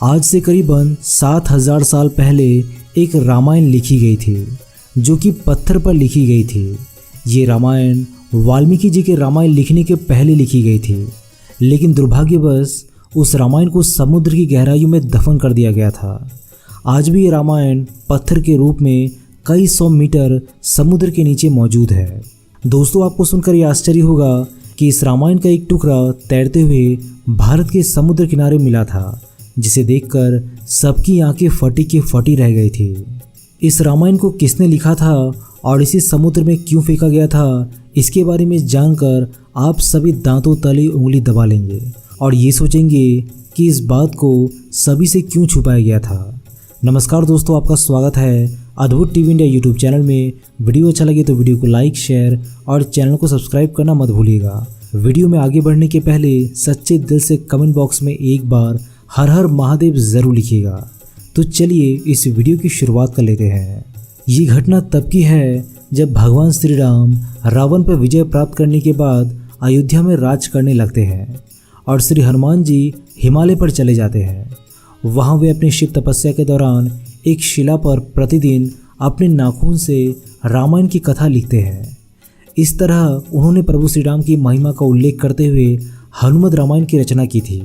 आज से करीबन 7000 साल पहले एक रामायण लिखी गई थी, जो कि पत्थर पर लिखी गई थी। ये रामायण वाल्मीकि जी के रामायण लिखने के पहले लिखी गई थी, लेकिन दुर्भाग्यवश उस रामायण को समुद्र की गहराइयों में दफन कर दिया गया था। आज भी ये रामायण पत्थर के रूप में कई 100 मीटर समुद्र के नीचे मौजूद है। दोस्तों, आपको सुनकर ये आश्चर्य होगा कि इस रामायण का एक टुकड़ा तैरते हुए भारत के समुद्र किनारे मिला था, जिसे देखकर सबकी आंखें फटी की फटी रह गई थी। इस रामायण को किसने लिखा था और इसे समुद्र में क्यों फेंका गया था, इसके बारे में जानकर आप सभी दांतों तले उंगली दबा लेंगे और ये सोचेंगे कि इस बात को सभी से क्यों छुपाया गया था। नमस्कार दोस्तों, आपका स्वागत है अद्भुत टीवी इंडिया यूट्यूब चैनल में। वीडियो अच्छा लगे तो वीडियो को लाइक, शेयर और चैनल को सब्सक्राइब करना मत भूलिएगा। वीडियो में आगे बढ़ने के पहले सच्चे दिल से कमेंट बॉक्स में एक बार हर हर महादेव ज़रूर लिखिएगा। तो चलिए इस वीडियो की शुरुआत कर लेते हैं। ये घटना तब की है जब भगवान श्री राम रावण पर विजय प्राप्त करने के बाद अयोध्या में राज करने लगते हैं और श्री हनुमान जी हिमालय पर चले जाते हैं। वहाँ वे अपनी शिव तपस्या के दौरान एक शिला पर प्रतिदिन अपने नाखून से रामायण की कथा लिखते हैं। इस तरह उन्होंने प्रभु श्री राम की महिमा का उल्लेख करते हुए हनुमत रामायण की रचना की थी।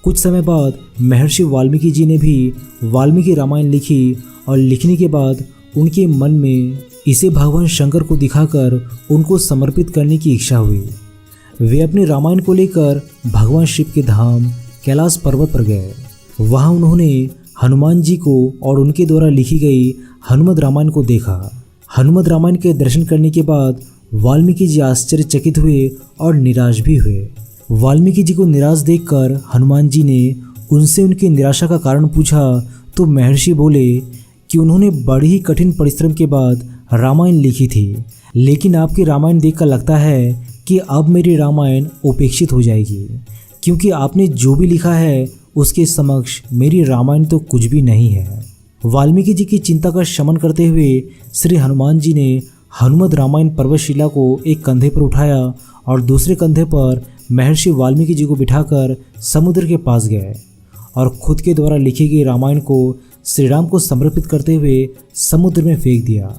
कुछ समय बाद महर्षि वाल्मीकि जी ने भी वाल्मीकि रामायण लिखी और लिखने के बाद उनके मन में इसे भगवान शंकर को दिखाकर उनको समर्पित करने की इच्छा हुई। वे अपने रामायण को लेकर भगवान शिव के धाम कैलाश पर्वत पर गए। वहाँ उन्होंने हनुमान जी को और उनके द्वारा लिखी गई हनुमत रामायण को देखा। हनुमत रामायण के दर्शन करने के बाद वाल्मीकि जी आश्चर्यचकित हुए और निराश भी हुए। वाल्मीकि जी को निराश देखकर हनुमान जी ने उनसे उनकी निराशा का कारण पूछा तो महर्षि बोले कि उन्होंने बड़ी ही कठिन परिश्रम के बाद रामायण लिखी थी, लेकिन आपकी रामायण देखकर लगता है कि अब मेरी रामायण उपेक्षित हो जाएगी, क्योंकि आपने जो भी लिखा है उसके समक्ष मेरी रामायण तो कुछ भी नहीं है। वाल्मीकि जी की चिंता का शमन करते हुए श्री हनुमान जी ने हनुमत रामायण पर्वतशिला को एक कंधे पर उठाया और दूसरे कंधे पर महर्षि वाल्मीकि जी को बिठाकर समुद्र के पास गए और खुद के द्वारा लिखी गई रामायण को श्री राम को समर्पित करते हुए समुद्र में फेंक दिया।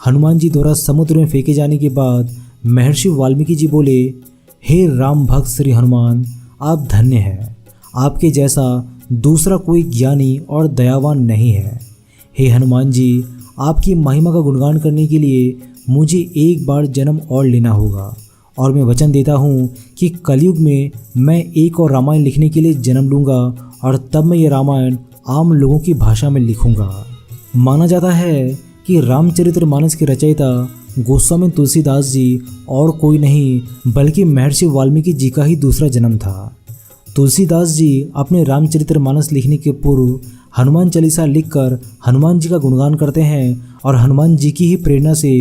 हनुमान जी द्वारा समुद्र में फेंके जाने के बाद महर्षि वाल्मीकि जी बोले, हे राम भक्त श्री हनुमान, आप धन्य हैं। आपके जैसा दूसरा कोई ज्ञानी और दयावान नहीं है। हे हनुमान जी, आपकी महिमा का गुणगान करने के लिए मुझे एक बार जन्म और लेना होगा और मैं वचन देता हूँ कि कलयुग में मैं एक और रामायण लिखने के लिए जन्म लूँगा और तब मैं ये रामायण आम लोगों की भाषा में लिखूँगा। माना जाता है कि रामचरितमानस के रचयिता गोस्वामी तुलसीदास जी और कोई नहीं बल्कि महर्षि वाल्मीकि जी का ही दूसरा जन्म था। तुलसीदास जी अपने रामचरितमानस लिखने के पूर्व हनुमान चालीसा लिखकर हनुमान जी का गुणगान करते हैं और हनुमान जी की ही प्रेरणा से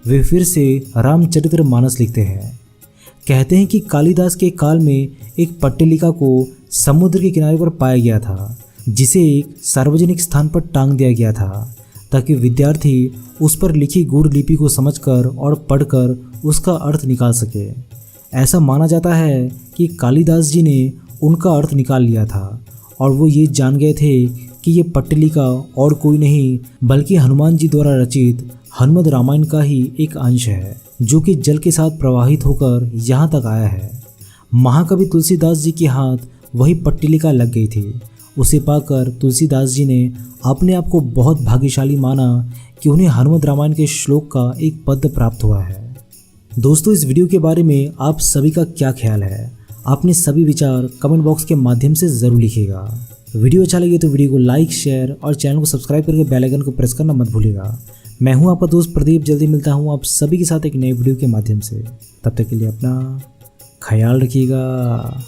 वे फिर से रामचरितमानस लिखते हैं। कहते हैं कि कालिदास के काल में एक पट्टिलिका को समुद्र के किनारे पर पाया गया था, जिसे एक सार्वजनिक स्थान पर टांग दिया गया था ताकि विद्यार्थी उस पर लिखी गूढ़ लिपि को समझकर और पढ़कर उसका अर्थ निकाल सके। ऐसा माना जाता है कि कालिदास जी ने उनका अर्थ निकाल लिया था और वो ये जान गए थे कि ये पट्टिलिका और कोई नहीं बल्कि हनुमान जी द्वारा रचित हनुमत रामायण का ही एक अंश है, जो कि जल के साथ प्रवाहित होकर यहाँ तक आया है। महाकवि तुलसीदास जी के हाथ वही पट्टिलिका लग गई थी। उसे पाकर तुलसीदास जी ने अपने आप को बहुत भाग्यशाली माना कि उन्हें हनुमत रामायण के श्लोक का एक पद प्राप्त हुआ है। दोस्तों, इस वीडियो के बारे में आप सभी का क्या ख्याल है? अपने सभी विचार कमेंट बॉक्स के माध्यम से ज़रूर लिखिएगा। वीडियो अच्छा लगे तो वीडियो को लाइक, शेयर और चैनल को सब्सक्राइब करके बेल आइकन को प्रेस करना मत भूलिएगा। मैं हूं आपका दोस्त प्रदीप। जल्दी मिलता हूं आप सभी के साथ एक नए वीडियो के माध्यम से। तब तक के लिए अपना ख्याल रखिएगा।